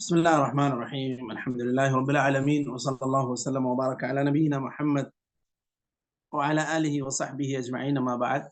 بسم الله الرحمن الرحيم. الحمد لله رب العالمين، وصلى الله وسلم وبارك على نبينا محمد وعلى آله وصحبه أجمعين। ما بعد,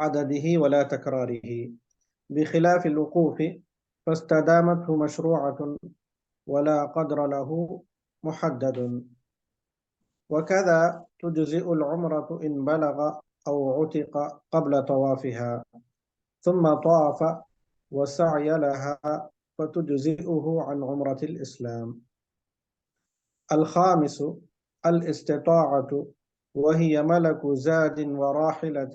عدده ولا تكراره بخلاف الوقوف فاستدامته مشروعة ولا قدر له محدد. وكذا تجزئ العمرة إن بلغ أو عتق قبل طوافها ثم طاف وسعي لها فتجزئه عن عمرة الإسلام. الخامس الاستطاعة وهي ملك زاد وراحلة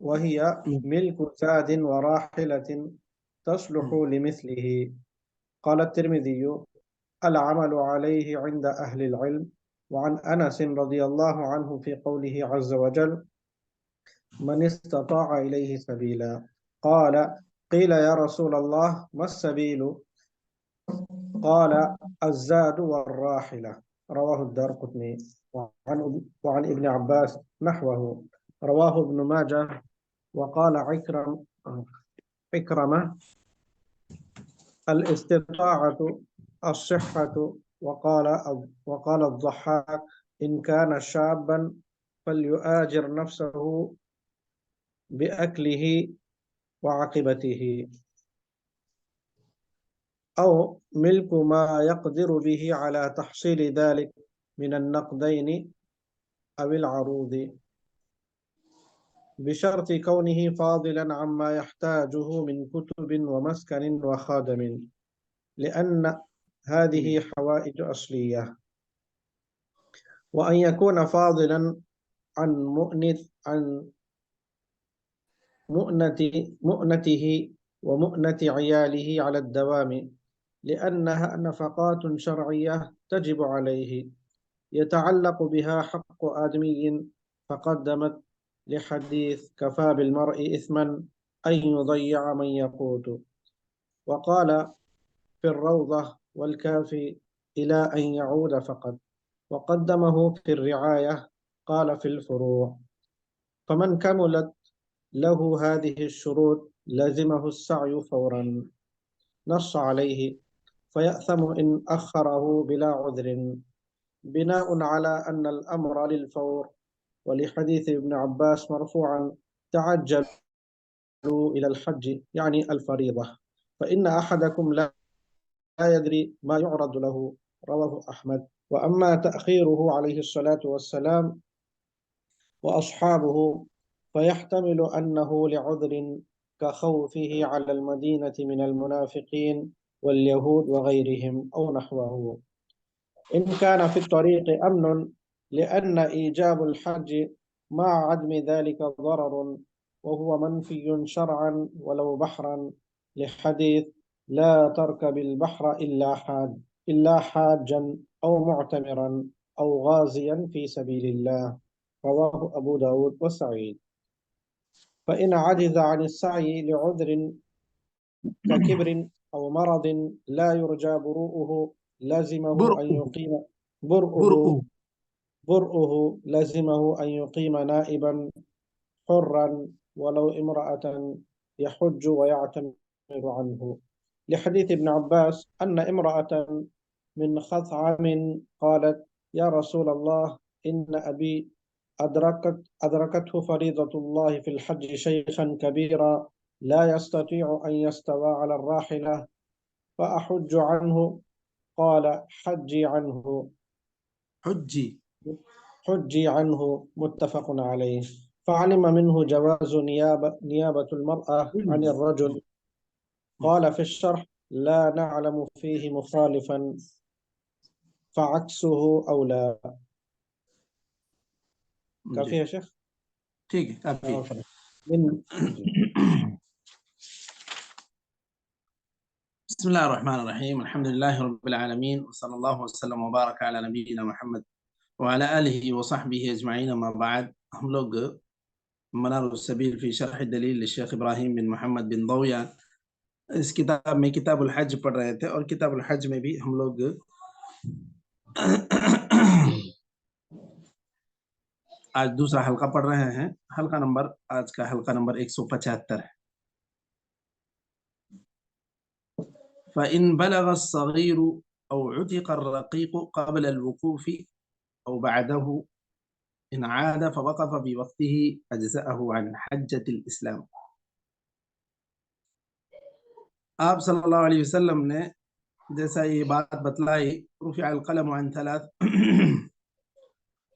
وهي ملك زاد وراحلة تصلح لمثله. قال الترمذي العمل عليه عند أهل العلم. وعن أنس رضي الله عنه في قوله عز وجل من استطاع إليه سبيلا قال قيل يا رسول الله ما السبيل قال الزاد والراحلة. رواه الدارقطني. وعن ابن عباس نحوه. رواه ابن ماجه. وقال عكرمة الاستطاعة الصحة. وقال الضحاك إن كان شابا فليؤاجر نفسه بأكله وعقبته أو ملك ما يقدر به على تحصيل ذلك من النقدين أو العروض بشرط كونه فاضلا عما يحتاجه من كتب ومسكن وخادم لأن هذه حوائج أصلية. وأن يكون فاضلا عن مؤنته ومؤنة عياله على الدوام لأنها نفقات شرعية تجب عليه يتعلق بها حق آدمي فقدمت لحديث كفى بالمرء إثما أن يضيع من يقوت. وقال في الروضة والكافي إلى أن يعود فقط. وقدمه في الرعاية قال في الفروع. فمن كملت له هذه الشروط لزمه السعي فورا نص عليه فيأثم إن أخره بلا عذر بناء على أن الأمر للفور. ولحديث ابن عباس مرفوعا تعجلوا إلى الحج يعني الفريضة فإن أحدكم لا يدري ما يعرض له. رواه أحمد. وأما تأخيره عليه الصلاة والسلام وأصحابه فيحتمل أنه لعذر كخوفه على المدينة من المنافقين واليهود وغيرهم أو نحوه. إن كان في الطريق أمن، لأن إيجاب الحج مع عدم ذلك ضرر وهو منفي شرعا ولو بحرا، لحديث لا تركب البحر إلا حاجا أو معتمرا أو غازيا في سبيل الله، رواه أبو داود وسعيد. فإن عجز عن السعي لعذر ككبر أو مرض لا يرجى برؤه لازمه أن برؤه يقيم برؤه برؤه لازمه أن يقيم نائبا حرا ولو امرأة يحج ويعتمر عنه، لحديث ابن عباس أن امرأة من خثعم قالت: يا رسول الله، إن أبي أدركته فريضة الله في الحج شيخا كبيرا لا يستطيع أن يستوى على الراحلة، فأحج عنه؟ قال: حجي عنه. حجي. حجي عنه، متفق عليه. فعلم منه جواز نيابة المرأة عن الرجل. قال في الشرح: لا نعلم فيه مخالفا، فعكسه أولى. كافي جی يا شيخ؟ ٹھیک ہے کافی من بسم الله الرحمن الرحيم الحمد لله رب العالمين وصلى الله وسلم وبارك على نبينا محمد وعلى آله وصحبه أجمعين. ما بعد، ہم لوگ منار السبیل فی شرح الدلیل للشیخ ابراہیم بن محمد بن ضویہ اس کتاب میں کتاب الحج پڑھ رہے تھے، اور کتاب الحج میں بھی ہم لوگ آج دوسرا حلقہ پڑھ رہے ہیں. آج کا حلقہ نمبر 175 ہے. فَإِن بَلَغَ الصَّغِيرُ أَوْ عُتِقَ الرَّقِيقُ قَبْلَ الْوُقُوفِ أَوْ بَعْدَهُ إِنْ عَادَ فَوَقَفَ بِوَقْتِهِ أَجْزَأَهُ عَنْ حَجَّةِ الْإِسْلَامِ. آپ صلی اللہ علیہ وسلم نے جیسا یہ بات بتلائی، رفع القلم عن ثلاث،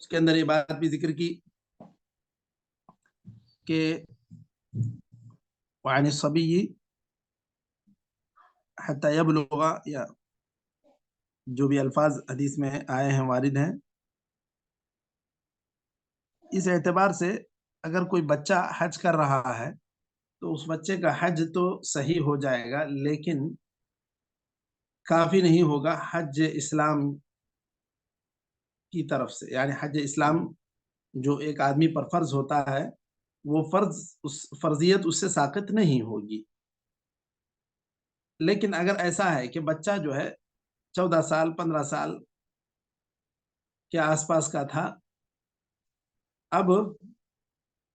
اس کے اندر یہ بات بھی ذکر کی کہ وعن الصبی حتی یبلغ، یا جو بھی الفاظ حدیث میں آئے ہیں وارد ہیں، اس اعتبار سے اگر کوئی بچہ حج کر رہا ہے تو اس بچے کا حج تو صحیح ہو جائے گا، لیکن کافی نہیں ہوگا حج اسلام کی طرف سے. یعنی حج اسلام جو ایک آدمی پر فرض ہوتا ہے، وہ فرضیت اس سے ساقط نہیں ہوگی. لیکن اگر ایسا ہے کہ بچہ جو ہے 14 سال 15 سال کے آس پاس کا تھا، اب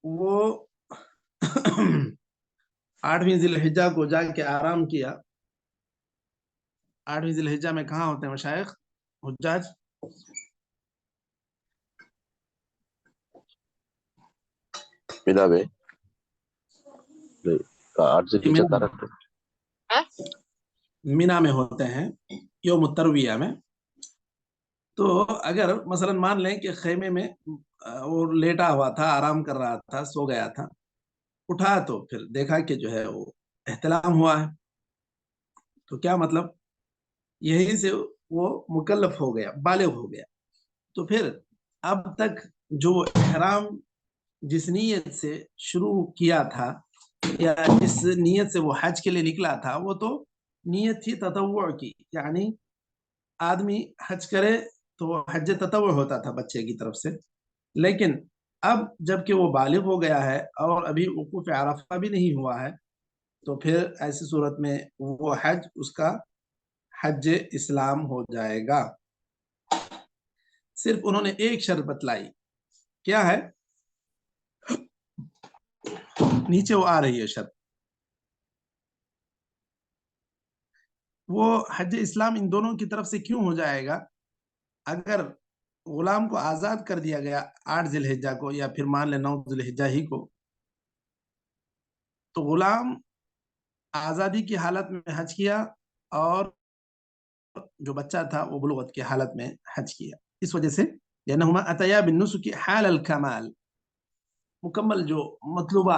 وہ 8ویں ذی الحجہ کو جا کے آرام کیا. 8ویں ذی الحجہ میں کہاں ہوتے ہیں مشائخ حجاج؟ مینا میں. 8 ذی الحجہ مینا میں ہوتے ہیں یوم الترویہ میں. تو اگر مثلا مان لیں کہ خیمے میں وہ لیٹا ہوا تھا، آرام کر رہا تھا، سو گیا تھا، اٹھا تو پھر دیکھا کہ جو ہے وہ احتلام ہوا ہے، تو کیا مطلب؟ یہیں سے وہ مکلف ہو گیا، بالغ ہو گیا. تو پھر اب تک جو احرام جس نیت سے شروع کیا تھا یا جس نیت سے وہ حج کے لیے نکلا تھا، وہ تو نیت تھی تطوع کی. یعنی آدمی حج کرے تو حج تطوع ہوتا تھا بچے کی طرف سے. لیکن اب جب کہ وہ بالغ ہو گیا ہے اور ابھی وقوف عرفہ بھی نہیں ہوا ہے، تو پھر ایسی صورت میں وہ حج اس کا حج اسلام ہو جائے گا. صرف انہوں نے ایک شرط بتلائی. کیا ہے؟ نیچے وہ آ رہی ہے شرط. وہ حج اسلام ان دونوں کی طرف سے کیوں ہو جائے گا؟ اگر غلام کو آزاد کر دیا گیا 8 ذی الحجہ کو، یا پھر مان لیں 9 ذی الحجہ ہی کو، تو غلام آزادی کی حالت میں حج کیا، اور جو بچہ تھا وہ بلوغت کی حالت میں حج کیا. اس وجہ سے لأنهما أتيا بالنسك حال الكمال، مکمل جو مطلوبہ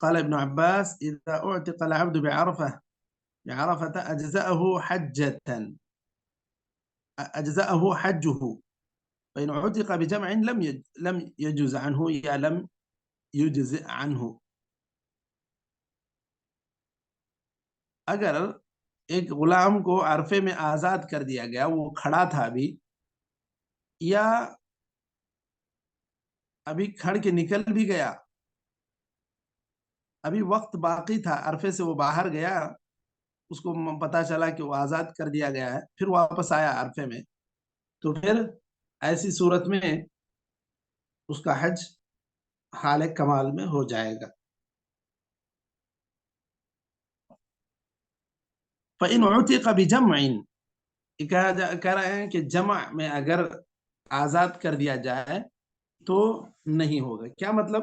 قال ابن عباس إذا أعتق العبد بعرفة أجزأه حجه، فإن عتق بجمع لم يجوز عنه یا لم يجزئ عنه. اگر ایک غلام کو عرفے میں آزاد کر دیا گیا، وہ کھڑا تھا یا ابھی کھڑ کے نکل بھی گیا، ابھی وقت باقی تھا، عرفے سے وہ باہر گیا، اس کو پتا چلا کہ وہ آزاد کر دیا گیا ہے، پھر واپس آیا عرفے میں، تو پھر ایسی صورت میں اس کا حج حال کمال میں ہو جائے گا۔ فَإِنْ عُتِقَ بِجَمْعٍ، کہہ رہے ہیں کہ جمع میں اگر آزاد کر دیا جائے تو نہیں ہوگا۔ کیا مطلب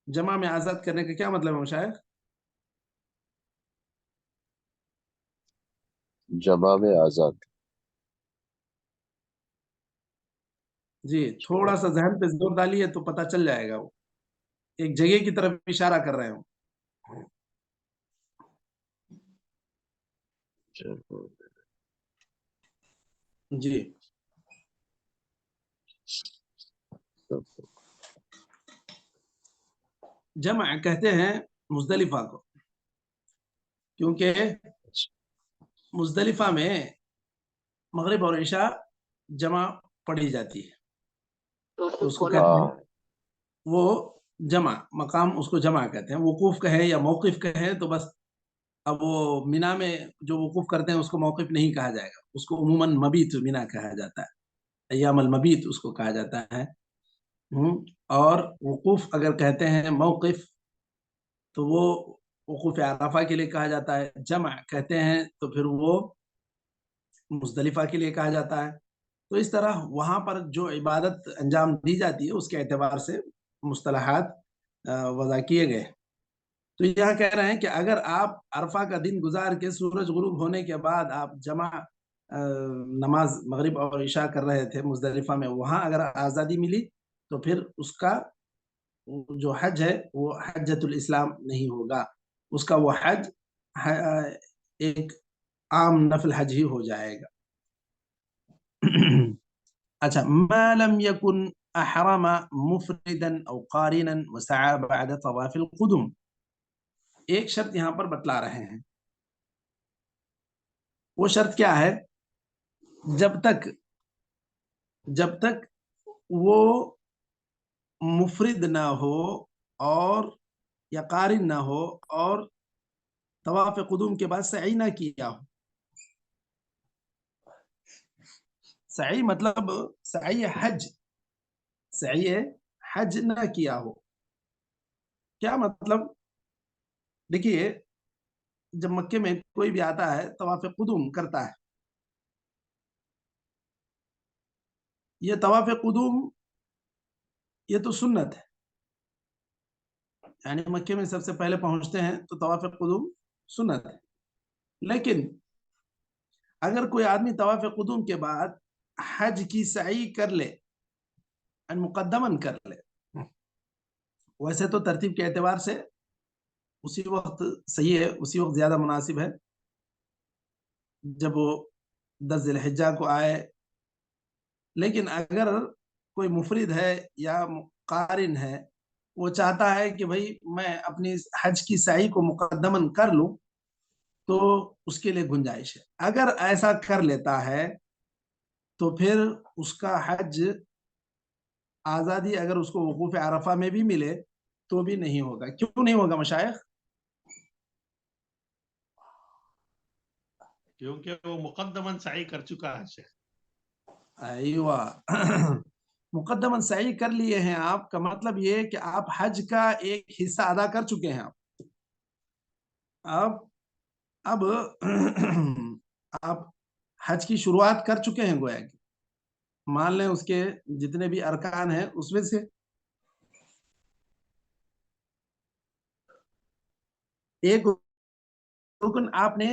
جمع میں آزاد کرنے کا کیا مطلب ہے مشائخ؟ جمع میں آزاد، جی تھوڑا سا ذہن پہ زور ڈالیے تو پتہ چل جائے گا، وہ ایک جگہ کی طرف اشارہ کر رہے ہوں۔ جی جمع کہتے ہیں مزدلفہ کو، کیونکہ مزدلفہ میں مغرب اور عشاء جمع پڑھی جاتی ہے، تو اس کو کہتے ہیں وہ جمع، مقام اس کو جمع کہتے ہیں۔ وقوف کہیں یا موقف کہیں تو بس، اب وہ مینا میں جو وقوف کرتے ہیں اس کو موقف نہیں کہا جائے گا، اس کو عموماً مبیت مینا کہا جاتا ہے، ایام المبیت اس کو کہا جاتا ہے۔ اور وقوف اگر کہتے ہیں موقف تو وہ وقوف عرفہ کے لیے کہا جاتا ہے، جمع کہتے ہیں تو پھر وہ مزدلفہ کے لیے کہا جاتا ہے۔ تو اس طرح وہاں پر جو عبادت انجام دی جاتی ہے اس کے اعتبار سے مصطلحات وضع کیے گئے۔ تو یہاں کہہ رہے ہیں کہ اگر آپ عرفہ کا دن گزار کے سورج غروب ہونے کے بعد آپ جمع نماز مغرب اور عشاء کر رہے تھے مزدلفہ میں، وہاں اگر آزادی ملی تو پھر اس کا جو حج ہے وہ حجۃ الاسلام نہیں ہوگا، اس کا وہ حج ایک عام نفل حج ہی ہو جائے گا۔ اچھا، ما لم يكن احرم مفردا او قارنا وسعى بعد طواف القدوم، ایک شرط یہاں پر بتلا رہے ہیں۔ وہ شرط کیا ہے؟ جب تک وہ مفرد نہ ہو اور یا قارن نہ ہو اور طواف قدوم کے بعد سعی نہ کیا ہو۔ سعی مطلب سعی حج نہ کیا ہو۔ کیا مطلب؟ دیکھیے جب مکے میں کوئی بھی آتا ہے طواف قدوم کرتا ہے، یہ طواف قدوم یہ تو سنت ہے، یعنی مکے میں سب سے پہلے پہنچتے ہیں تو طواف قدوم سنت ہے، لیکن اگر کوئی آدمی طواف قدوم کے بعد حج کی سعی کر لے، مقدماً کر لے، ویسے تو ترتیب کے اعتبار سے اسی وقت صحیح ہے، اسی وقت زیادہ مناسب ہے جب وہ 10 ذی الحجہ کو آئے، لیکن اگر کوئی مفرد ہے یا قارن ہے، وہ چاہتا ہے کہ بھائی میں اپنی حج کی سعی کو مقدماً کر لوں، تو اس کے لیے گنجائش ہے۔ اگر ایسا کر لیتا ہے تو پھر اس کا حج آزادی اگر اس کو وقوف عرفہ میں بھی ملے تو بھی نہیں ہوگا۔ کیوں نہیں ہوگا مشائخ؟ کیونکہ وہ مقدماً سعی کر چکا ہے شیخ۔ ایوہ مقدماً سعی کر لیے ہیں آپ، کا مطلب یہ کہ آپ حج کا ایک حصہ ادا کر چکے ہیں۔ اب آپ حج کی شروعات کر چکے ہیں، گویا کہ مان لیں اس کے جتنے بھی ارکان ہیں اس میں سے ایک رکن آپ نے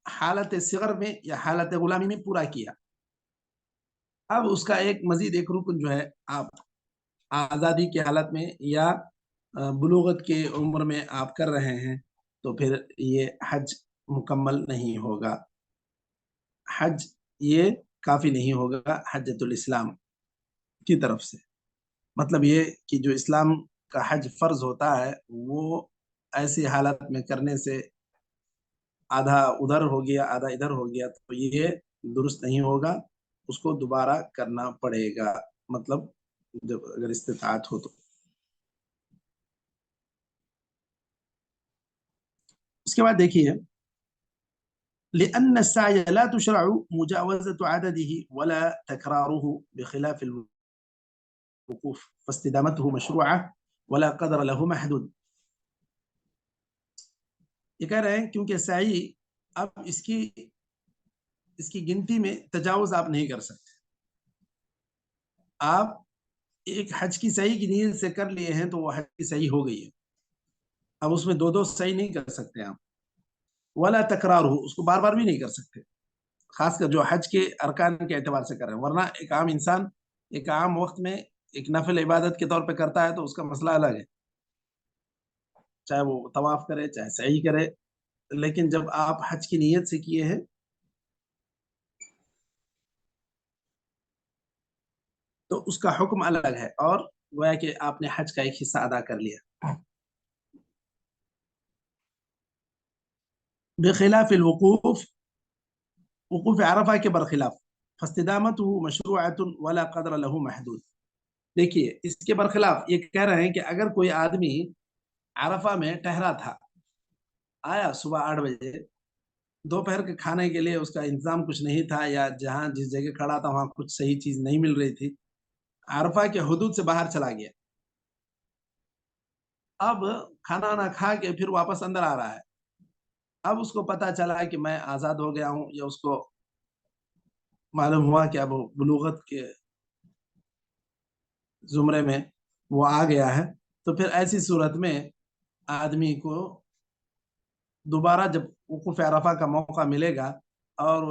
حالت صغر میں یا حالت غلامی میں پورا کیا، اب اس کا ایک مزید ایک رکن جو ہے، آپ آزادی کی حالت میں یا بلوغت کی عمر میں آپ کر رہے ہیں تو پھر یہ حج مکمل نہیں ہوگا، حج یہ کافی نہیں ہوگا حجۃ الاسلام کی طرف سے۔ مطلب یہ کہ جو اسلام کا حج فرض ہوتا ہے وہ ایسی حالت میں کرنے سے آدھا ادھر ہو گیا آدھا ادھر ہو گیا تو یہ درست نہیں ہوگا، اس کو دوبارہ کرنا پڑے گا، مطلب جب اگر استطاعت ہو تو۔ اس کے بعد دیکھیے لأن السعي لا تشرع مجاوزة عدده ولا تكراره بخلاف الوقوف فاستدامته مشروعة ولا قدر له محدود۔ یہ کہہ رہے ہیں کیونکہ سعی اب اس کی گنتی میں تجاوز آپ نہیں کر سکتے۔ آپ ایک حج کی سعی کی نیت سے کر لیے ہیں تو وہ حج کی سعی ہو گئی ہے، اب اس میں دو سعی نہیں کر سکتے آپ، ولا تکرار ہو، اس کو بار بار بھی نہیں کر سکتے، خاص کر جو حج کے ارکان کے اعتبار سے کر رہے ہیں، ورنہ ایک عام انسان ایک عام وقت میں ایک نفل عبادت کے طور پہ کرتا ہے تو اس کا مسئلہ الگ ہے، چاہے وہ طواف کرے چاہے سعی کرے، لیکن جب آپ حج کی نیت سے کیے ہیں تو اس کا حکم الگ ہے، اور گویا کہ آپ نے حج کا ایک حصہ ادا کر لیا۔ بخلاف الوقوف، وقوف عرفہ کے برخلاف، فاستدامته مشروعة ولا قدر له محدود۔ دیکھیے اس کے برخلاف یہ کہہ رہے ہیں کہ اگر کوئی آدمی عرفہ میں ٹھہرا تھا، آیا صبح 8 بجے، دوپہر کے کھانے کے لیے اس کا انتظام کچھ نہیں تھا، یا جہاں جس جگہ کھڑا تھا وہاں کچھ صحیح چیز نہیں مل رہی تھی، عرفہ کے حدود سے باہر چلا گیا، اب کھانا نہ کھا کے پھر واپس اندر آ رہا ہے، اب اس کو پتا چلا کہ میں آزاد ہو گیا ہوں، یا اس کو معلوم ہوا کہ اب بلوغت کے زمرے میں وہ آ گیا ہے، تو پھر ایسی صورت میں آدمی کو دوبارہ جب وقوف عرفہ کا موقع ملے گا اور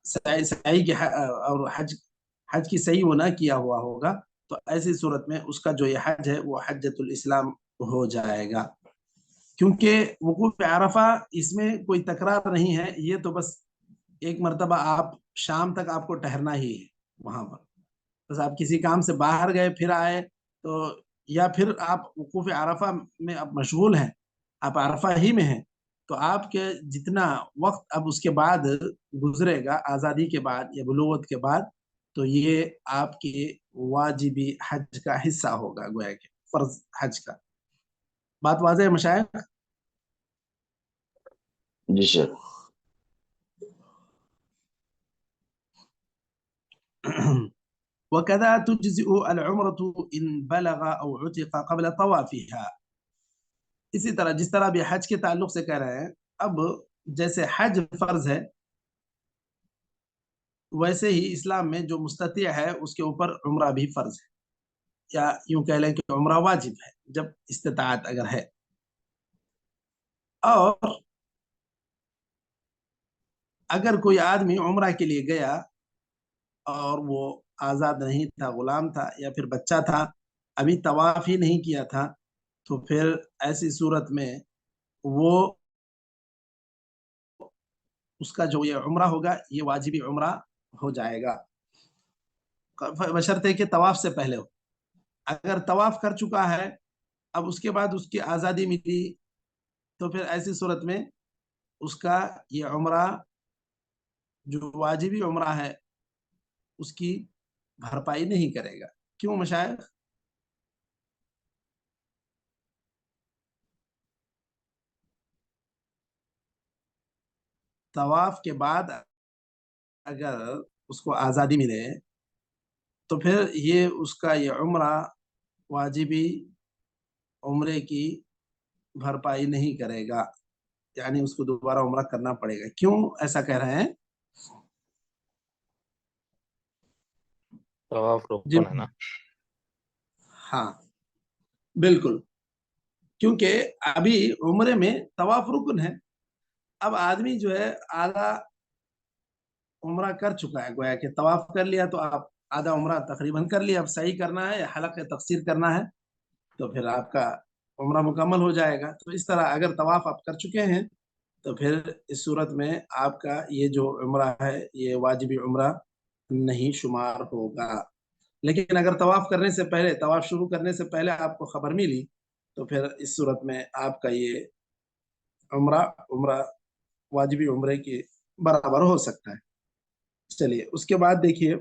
سعی کی اور حج کی صحیح وہ نہ کیا ہوا ہوگا تو ایسی صورت میں اس کا جو یہ حج ہے وہ حجۃ الاسلام ہو جائے گا، کیونکہ وقوف عرفہ اس میں کوئی تکرار نہیں ہے، یہ تو بس ایک مرتبہ آپ شام تک آپ کو ٹھہرنا ہی ہے وہاں پر، بس آپ کسی کام سے باہر گئے پھر آئے تو، یا پھر آپ وقوف عرفہ میں اب مشغول ہیں، آپ عرفہ ہی میں ہیں، تو آپ کے جتنا وقت اب اس کے بعد گزرے گا آزادی کے بعد یا بلوغت کے بعد، تو یہ آپ کے واجبی حج کا حصہ ہوگا، گویا کہ فرض حج کا۔ بات واضح ہے مشائخ؟ جی سر۔ وكذا تجزئ العمرة إن بلغ أو عتق قبل طوافها۔ اسی طرح جس طرح بھی حج کے تعلق سے کہہ رہے ہیں، اب جیسے حج فرض ہے ویسے ہی اسلام میں جو مستطیع ہے اس کے اوپر عمرہ بھی فرض ہے، یا یوں کہہ لیں کہ عمرہ واجب ہے جب استطاعت اگر ہے۔ اور اگر کوئی آدمی عمرہ کے لیے گیا اور وہ آزاد نہیں تھا، غلام تھا یا پھر بچہ تھا، ابھی طواف ہی نہیں کیا تھا، تو پھر ایسی صورت میں وہ اس کا جو یہ عمرہ ہوگا یہ واجبی عمرہ ہو جائے گا، بشرطے کہ طواف سے پہلے ہو۔ اگر طواف کر چکا ہے اب اس کے بعد اس کی آزادی ملی تو پھر ایسی صورت میں اس کا یہ عمرہ جو واجبی عمرہ ہے اس کی بھرپائی نہیں کرے گا۔ کیوں مشائخ؟ طواف کے بعد اگر اس کو آزادی ملے تو پھر یہ اس کا یہ عمرہ واجبی عمرے کی بھرپائی نہیں کرے گا، یعنی اس کو دوبارہ عمرہ کرنا پڑے گا۔ کیوں ایسا کہہ رہے ہیں؟ طواف جی رکن ہے نا؟ ہاں بالکل، کیونکہ ابھی عمرے میں طواف رکن ہے، اب آدمی جو ہے عمرہ کر چکا ہے، گویا کہ طواف کر لیا تو آپ آدھا عمرہ تقریباً کر لیا، اب صحیح کرنا ہے یا حلق تقصیر کرنا ہے تو پھر آپ کا عمرہ مکمل ہو جائے گا۔ تو اس طرح اگر طواف آپ کر چکے ہیں تو پھر اس صورت میں آپ کا یہ جو عمرہ ہے یہ واجبی عمرہ نہیں شمار ہوگا۔ لیکن اگر طواف کرنے سے پہلے، طواف شروع کرنے سے پہلے آپ کو خبر ملی تو پھر اس صورت میں آپ کا یہ عمرہ واجبی عمرے کے برابر ہو سکتا ہے۔ چلیے اس کے بعد دیکھیے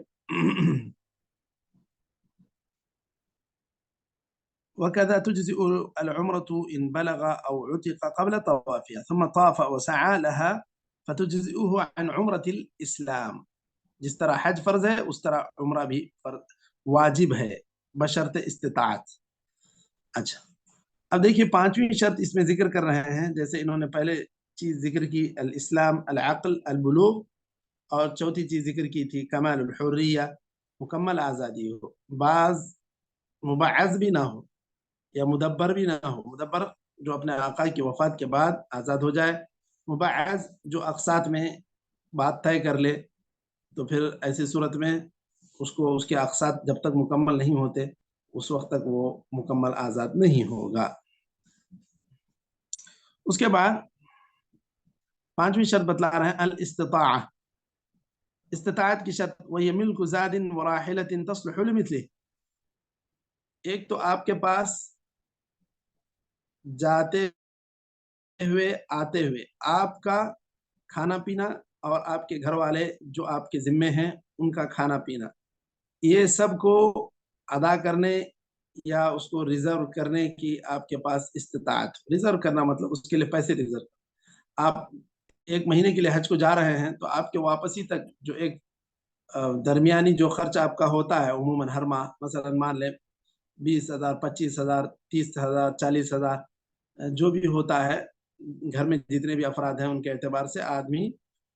وكذا تجزئ العمرة إن بلغ أو عتق قبل طوافها ثم طاف وسعى لها فتجزئه عن عمرة الإسلام۔ جس طرح حج فرض ہے اس طرح عمرہ بھی واجب ہے بشرط استطاعت۔ اچھا اب دیکھیے پانچویں شرط اس میں ذکر کر رہے ہیں، جیسے انہوں نے پہلے چیز ذکر کی الاسلام، العقل، البلوغ، اور چوتھی چیز ذکر کی تھی کمال الحریہ، مکمل آزادی ہو، بعض مبعض بھی نہ ہو یا مدبر بھی نہ ہو، مدبر جو اپنے آقا کی وفات کے بعد آزاد ہو جائے، مبعض جو اقساط میں بات طے کر لے، تو پھر ایسی صورت میں اس کو اس کے اقساط جب تک مکمل نہیں ہوتے اس وقت تک وہ مکمل آزاد نہیں ہوگا۔ اس کے بعد پانچویں شرط بتلا رہے ہیں الاستطاعہ۔ استطاعت کی شرط وہی ملک زاد وراحلۃ تصلح لمثلہ، ایک تو آپ کے پاس جاتے ہوئے آتے ہوئے آپ کا کھانا پینا اور آپ کے گھر والے جو آپ کے ذمے ہیں ان کا کھانا پینا، یہ سب کو ادا کرنے یا اس کو ریزرو کرنے کی آپ کے پاس استطاعت۔ ریزرو کرنا مطلب اس کے لیے پیسے ریزرو، آپ ایک مہینے کے لیے حج کو جا رہے ہیں تو آپ کے واپسی تک جو ایک درمیانی جو خرچ آپ کا ہوتا ہے عموماً ہر ماہ، مثلا مان لیں 20,000، 25,000، 30,000، 40,000 جو بھی ہوتا ہے، گھر میں جتنے بھی افراد ہیں ان کے اعتبار سے آدمی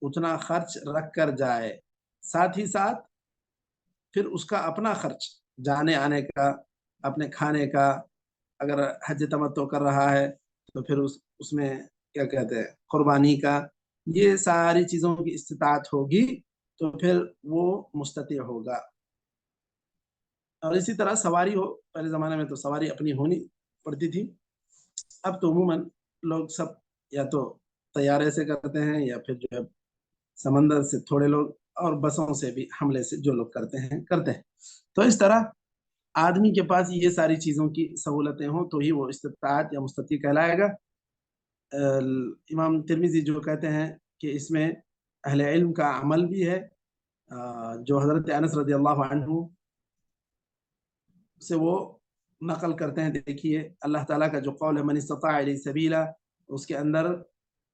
اتنا خرچ رکھ کر جائے، ساتھ ہی ساتھ پھر اس کا اپنا خرچ جانے آنے کا، اپنے کھانے کا، اگر حج تمتع کر رہا ہے تو پھر اس میں کیا کہتے ہیں قربانی کا، یہ ساری چیزوں کی استطاعت ہوگی تو پھر وہ مستطیع ہوگا۔ اور اسی طرح سواری ہو، پہلے زمانے میں تو سواری اپنی ہونی پڑتی تھی، اب تو عموماً لوگ سب یا تو طیارے سے کرتے ہیں یا پھر جو ہے سمندر سے تھوڑے لوگ، اور بسوں سے بھی حملے سے جو لوگ کرتے ہیں۔ تو اس طرح آدمی کے پاس یہ ساری چیزوں کی سہولتیں ہوں تو ہی وہ استطاعت یا مستطیع کہلائے گا۔ امام ترمذی جو کہتے ہیں کہ اس میں اہل علم کا عمل بھی ہے، جو حضرت انس رضی اللہ عنہ سے وہ نقل کرتے ہیں۔ دیکھیے اللہ تعالیٰ کا جو قول ہے من استطاع الیہ سبیلا، اس کے اندر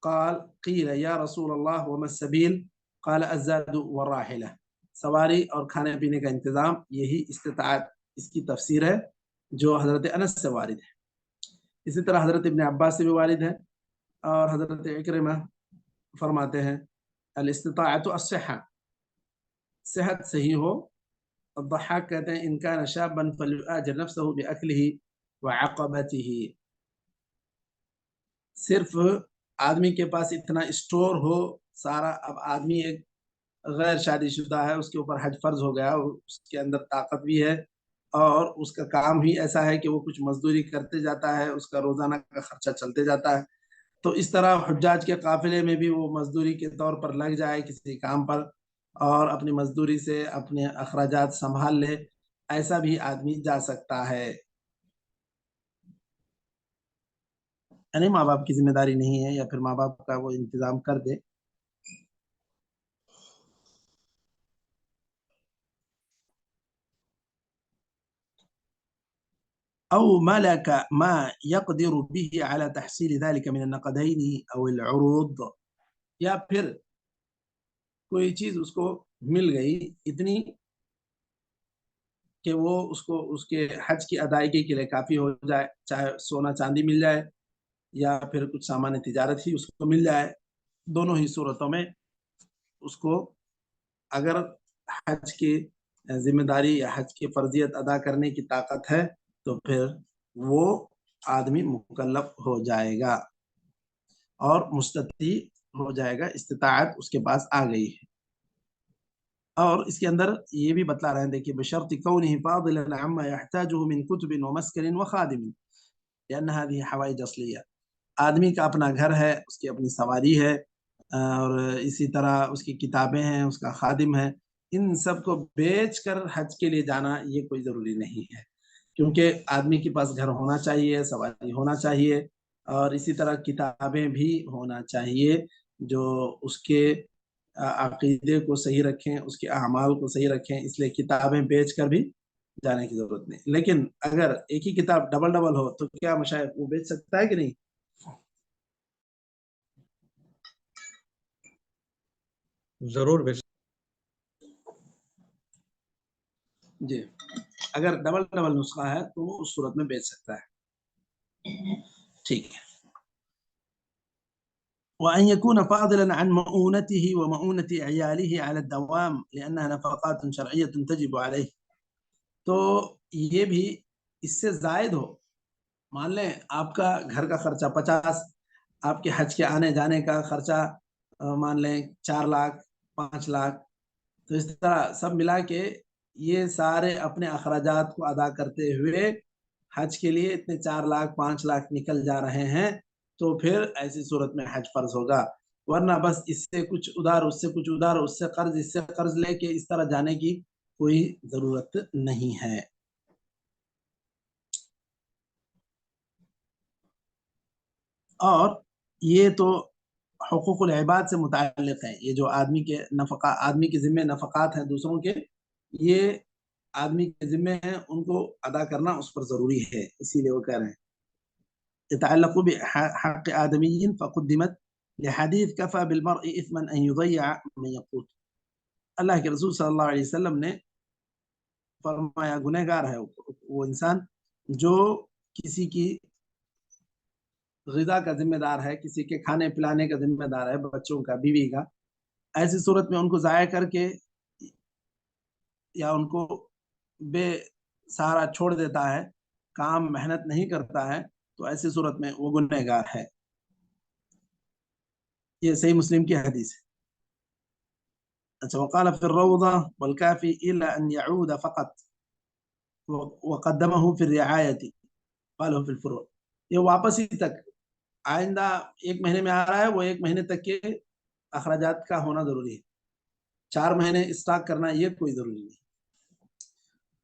قال قیل یا رسول اللہ وما السبیل قال الزاد والراحلہ، سواری اور کھانے پینے کا انتظام، یہی استطاعت، اس کی تفسیر ہے جو حضرت انس سے وارد ہے۔ اسی طرح حضرت ابن عباس سے بھی وارد ہے، اور حضرت اکرمہ فرماتے ہیں الاستطاعت الصحہ، صحت صحیح ہو۔ الضحاک کہتے ہیں ان کان شابا فلیؤاجر نفسہ باکلہ وعقبتہ، صرف آدمی کے پاس اتنا اسٹور ہو سارا، اب آدمی ایک غیر شادی شدہ ہے، اس کے اوپر حج فرض ہو گیا، اس کے اندر طاقت بھی ہے اور اس کا کام بھی ایسا ہے کہ وہ کچھ مزدوری کرتے جاتا ہے، اس کا روزانہ کا خرچہ چلتے جاتا ہے، تو اس طرح حجاج کے قافلے میں بھی وہ مزدوری کے طور پر لگ جائے کسی کام پر اور اپنی مزدوری سے اپنے اخراجات سنبھال لے، ایسا بھی آدمی جا سکتا ہے۔ یعنی ماں باپ کی ذمہ داری نہیں ہے یا پھر ماں باپ کا وہ انتظام کر دے۔ أو ملك ما يقدر به على تحصيل ذلك من النقدين أو العروض، یا پھر کوئی چیز اس کو مل گئی اتنی کہ وہ اس کو اس کے حج کی ادائیگی کے لیے کافی ہو جائے، چاہے سونا چاندی مل جائے یا پھر کچھ سامان تجارت ہی اس کو مل جائے، دونوں ہی صورتوں میں اس کو اگر حج کی ذمہ داری یا حج کی فرضیت ادا کرنے کی طاقت ہے تو پھر وہ آدمی مکلف ہو جائے گا اور مستطیع ہو جائے گا، استطاعت اس کے پاس آ گئی ہے۔ اور اس کے اندر یہ بھی بتلا رہے ہیں، دیکھیے بشرط کونه فاضلا عما يحتاجه من كتب ومسكن وخادم لأن هذه حوائج اصلیہ. آدمی کا اپنا گھر ہے، اس کی اپنی سواری ہے، اور اسی طرح اس کی کتابیں ہیں، اس کا خادم ہے. ان سب کو بیچ کر حج کے لیے جانا یہ کوئی ضروری نہیں ہے، کیونکہ آدمی کے پاس گھر ہونا چاہیے، سواری ہونا چاہیے، اور اسی طرح کتابیں بھی ہونا چاہیے جو اس کے عقیدے کو صحیح رکھیں، اس کے اعمال کو صحیح رکھیں. اس لیے کتابیں بیچ کر بھی جانے کی ضرورت نہیں. لیکن اگر ایک ہی کتاب ڈبل ڈبل ہو تو کیا مشاہد وہ بیچ سکتا ہے کہ نہیں؟ ضرور بے جی، اگر ڈبل ڈبل نسخہ ہے تو وہ اس صورت میں بیچ سکتا ہے. ٹھیک ہے. وأن يكون فاضلا عن مؤونته ومؤونة عياله على الدوام لأنها نفقات شرعية تجب عليه. تو یہ بھی اس سے زائد ہو. مان لیں آپ کا گھر کا خرچہ 50، آپ کے حج کے آنے جانے کا خرچہ مان لیں 4 لاکھ 5 لاکھ، تو اس طرح سب ملا کے یہ سارے اپنے اخراجات کو ادا کرتے ہوئے حج کے لیے اتنے 4 لاکھ 5 لاکھ نکل جا رہے ہیں، تو پھر ایسی صورت میں حج فرض ہوگا. ورنہ بس اس سے کچھ ادھار، اس سے کچھ ادھار، اس سے قرض، اس سے قرض لے کے اس طرح جانے کی کوئی ضرورت نہیں ہے. اور یہ تو حقوق العباد سے متعلق ہے. یہ جو آدمی کے نفقات، آدمی کے ذمہ نفقات ہیں دوسروں کے، یہ آدمی کے ذمہ ہیں، ان کو ادا کرنا اس پر ضروری ہے. اسی لیے وہ کہہ رہے ہیں يتعلق بحق آدمی فقدمت لحدیث كفى بالمرء اثما ان يضيع من يقوت. اللہ کے رسول صلی اللہ علیہ وسلم نے فرمایا گنہگار ہے وہ انسان جو کسی کی غذا کا ذمہ دار ہے، کسی کے کھانے پلانے کا ذمہ دار ہے، بچوں کا، بیوی کا. ایسی صورت میں ان کو ضائع کر کے یا ان کو بے سہارا چھوڑ دیتا ہے، کام محنت نہیں کرتا ہے، تو ایسی صورت میں وہ گنہگار ہے. یہ صحیح مسلم کی حدیث ہے. اچھا، وقال في الروضة والكافي إلى أن يعود فقط وقدمه في الرعاية قاله في الفروع. یہ واپس ہی تک، آئندہ 1 مہینے میں آ رہا ہے، وہ 1 مہینے تک کے اخراجات کا ہونا ضروری ہے. 4 مہینے اسٹاک کرنا یہ کوئی ضروری نہیں.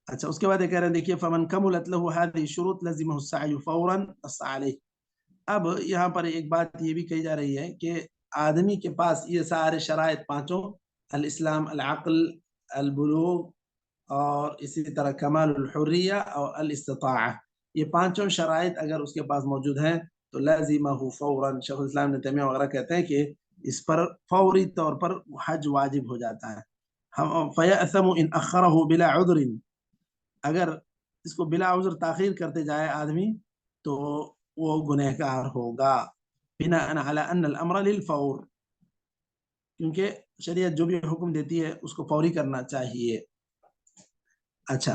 اچھا، اس کے بعد یہ کہہ رہے ہیں دیکھیے فمن کملت له هذه الشروط لزمه السعي فورا الصالح. اب یہاں پر ایک بات یہ بھی کہی جا رہی ہے کہ آدمی کے پاس یہ سارے شرائط پانچوں، الاسلام، العقل، البلوغ، اور اسی طرح کمال الحریہ اور الاستطاعہ، یہ پانچوں شرائط اگر اس کے پاس موجود ہیں تو لازمہ فوراً. شیخ الاسلام ابن تیمیہ وغیرہ کہتے ہیں کہ اس پر فوری طور پر حج واجب ہو جاتا ہے. فیأثم ان اخرہ بلا عذر، اگر اس کو بلا عذر تاخیر کرتے جائے آدمی تو وہ گنہگار ہوگا. بناء علی ان الامر للفور، کیونکہ شریعت جو بھی حکم دیتی ہے اس کو فوری کرنا چاہیے. اچھا،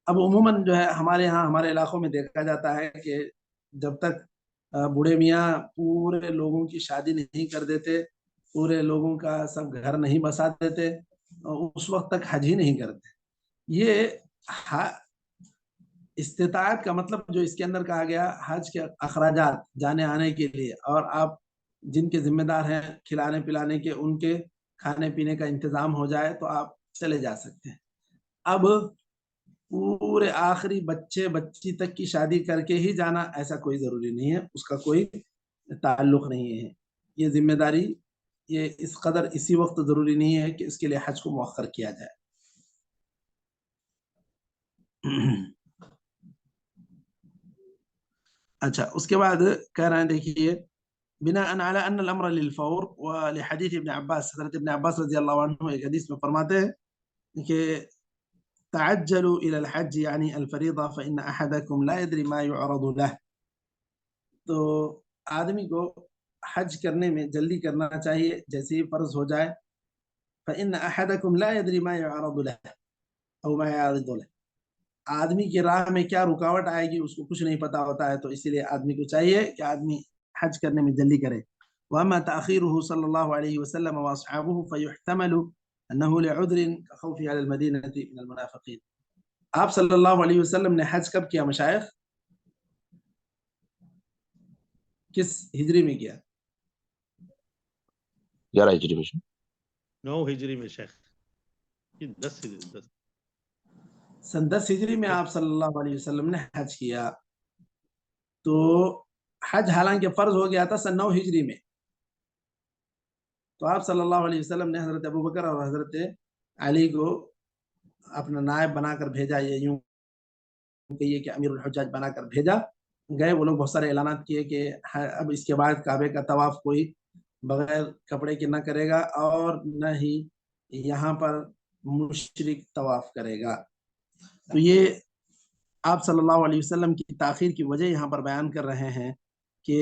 اب عموماً جو ہے ہمارے یہاں، ہمارے علاقوں میں دیکھا جاتا ہے کہ جب تک بوڑھے میاں پورے لوگوں کی شادی نہیں کر دیتے، پورے لوگوں کا سب گھر نہیں بسا دیتے، اس وقت تک حج ہی نہیں کرتے. یہ استطاعت کا مطلب جو اس کے اندر کہا گیا، حج کے اخراجات جانے آنے کے لیے، اور آپ جن کے ذمہ دار ہیں کھلانے پلانے کے، ان کے کھانے پینے کا انتظام ہو جائے تو آپ چلے جا سکتے ہیں. اب پورے آخری بچے بچی تک کی شادی کر کے ہی جانا ایسا کوئی ضروری نہیں ہے، اس کا کوئی تعلق نہیں ہے. یہ ذمہ داری یہ اس قدر اسی وقت ضروری نہیں ہے کہ اس کے لیے حج کو مؤخر کیا جائے. اچھا، اس کے بعد کہہ رہے ہیں دیکھیے بناء علی ان الامر للفور ولحدیث ابن عباس، حضرت ابن عباس رضی اللہ عنہ ایک حدیث میں فرماتے ہیں کہ تعجلوا الى الحج یعنی الفریضہ فان احدکم لا يدری ما يعرض له. تو آدمی کو حج کرنے میں جلدی کرنا چاہیے جیسے ہی فرض ہو جائے. فان احدکم لا يدری ما يعرض له او ما يعرض له، آدمی کی راہ میں کیا رکاوٹ آئے گی اس کو کچھ نہیں پتا ہوتا ہے، تو اسی لیے آدمی کو چاہیے کہ آدمی حج کرنے میں جلدی کرے. وَأَمَّا تَأْخِيرُهُ صلی اللہ علیہ وسلم وَأَصْحَابُهُ فَيُحْتَمَلُ انه لعذر كخوفه على المدینہ من المنافقین. آپ صلی اللہ علیہ وسلم نے حج کب کیا مشائخ؟ کس ہجری میں کیا؟ 11 ہجری میں 9 ہجری میں شیخ. 10 ہجری 10. سن 10 ہجری میں آپ صلی اللہ علیہ وسلم نے حج کیا. تو حج حالانکہ فرض ہو گیا تھا سن 9 ہجری میں. تو آپ صلی اللہ علیہ وسلم نے حضرت ابوبکر اور حضرت علی کو اپنا نائب بنا کر بھیجا، یہ یوں کہیے کہ امیر الحجاج بنا کر بھیجا. گئے، وہ لوگ بہت سارے اعلانات کیے کہ اب اس کے بعد کعبے کا طواف کوئی بغیر کپڑے کے نہ کرے گا اور نہ ہی یہاں پر مشرک طواف کرے گا. تو یہ آپ صلی اللہ علیہ وسلم کی تاخیر کی وجہ یہاں پر بیان کر رہے ہیں کہ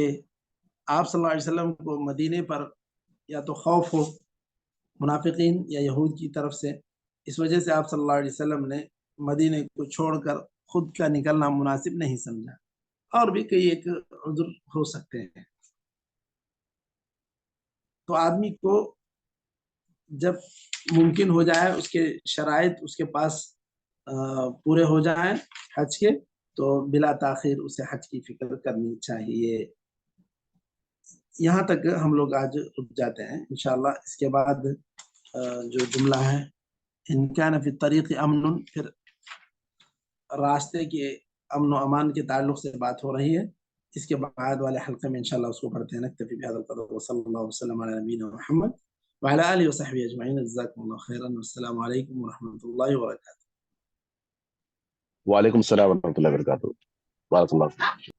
آپ صلی اللہ علیہ وسلم کو مدینے پر یا تو خوف ہو منافقین یا یہود کی طرف سے، اس وجہ سے آپ صلی اللہ علیہ وسلم نے مدینے کو چھوڑ کر خود کا نکلنا مناسب نہیں سمجھا. اور بھی کئی ایک عذر ہو سکتے ہیں. تو آدمی کو جب ممکن ہو جائے، اس کے شرائط اس کے پاس پورے ہو جائیں حج کے، تو بلا تاخیر اسے حج کی فکر کرنی چاہیے. یہاں تک ہم لوگ آج رک جاتے ہیں. انشاءاللہ اس کے بعد جو جملہ ہے ان کان فی الطریق امن، پھر راستے کے امن و امان کے تعلق سے بات ہو رہی ہے. اس کے بعد والے حلقے میں انشاءاللہ اس کو پڑھتے ہیں. نکتفی بہذا القدر وصلی اللہ وسلم علی نبینا محمد وعلی آلہ وصحبہ اجمعین. جزاکم اللہ خیرا والسلام علیکم ورحمۃ اللہ وبرکاتہ. وعلیکم السلام ورحمۃ اللہ وبرکاتہ. بارک اللہ فیک.